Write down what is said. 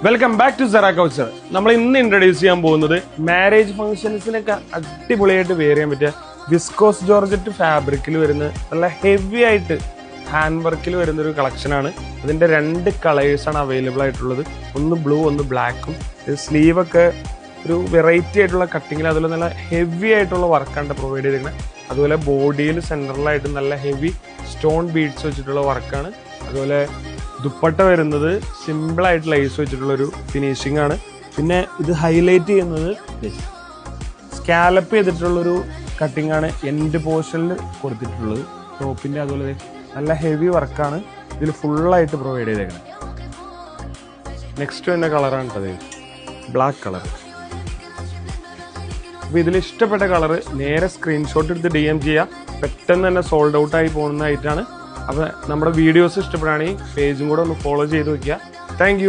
Welcome back to Sera Couture. നമ്മൾ ഇന്ന് introduce ചെയ്യാൻ പോകുന്നത് മാരേജ് ഫംഗ്ഷൻസിനൊക്കെ അടിപൊളിയായിട്ട് വെയർ ചെയ്യാൻ പറ്റിയ വിസ്കോസ് ജോർജറ്റ് ഫാബ്രിക്കിൽ വരുന്ന നല്ല ഹെവി ആയിട്ട് ഹാൻഡ് വർക്കിൽ വരുന്ന ഒരു കളക്ഷനാണ്. അതിന്റെ 2 കളേഴ്സാണ് അവൈലബിൾ ആയിട്ടുള്ളത്. ഒന്ന് ബ്ലൂ, ഒന്ന് ബ്ലാക്കും. സ്ലീവ് ഒക്കെ ഒരു വെറൈറ്റി ആയിട്ടുള്ള കട്ടിങ്ങിൽ, അതുപോലെ നല്ല ഹെവി ആയിട്ടുള്ള വർക്കാണ് പ്രൊവൈഡ് ചെയ്തിരിക്കുന്നത്. അതുപോലെ ബോഡിയിൽ സെൻട്രലായിട്ട് നല്ല ഹെവി സ്റ്റോൺ ബീഡ്സ് വെച്ചിട്ടുള്ള വർക്കാണ്. അതുപോലെ ദുപ്പട്ട വരുന്നത് സിമ്പിൾ ആയിട്ട് ലൈസ് വെച്ചിട്ടുള്ള ഒരു ഫിനിഷിംഗ് ആണ്. പിന്നെ ഇത് ഹൈലൈറ്റ് ചെയ്യുന്നത് സ്കാലപ്പ് ചെയ്തിട്ടുള്ളൊരു കട്ടിംഗ് ആണ് എൻഡ് പോർഷനിൽ കൊടുത്തിട്ടുള്ളത്. ടോപ്പിന്റെ അതുപോലെ നല്ല ഹെവി വർക്കാണ് ഇതിൽ ഫുള്ളായിട്ട് പ്രൊവൈഡ് ചെയ്തേക്കുന്നത്. നെക്സ്റ്റ് തന്നെ കളറാണ് കേട്ടത്, ബ്ലാക്ക് കളർ. അപ്പോൾ ഇതിൽ ഇഷ്ടപ്പെട്ട കളറ് നേരെ സ്ക്രീൻഷോട്ട് എടുത്ത് DM ചെയ്യുക. പെട്ടെന്ന് തന്നെ സോൾഡ് ഔട്ട് ആയി പോകുന്നതായിട്ടാണ്. അപ്പോൾ നമ്മുടെ വീഡിയോസ് ഇഷ്ടപ്പെടുകയാണെങ്കിൽ പേജും കൂടെ ഒന്ന് ഫോളോ ചെയ്ത് വെക്കുക. താങ്ക്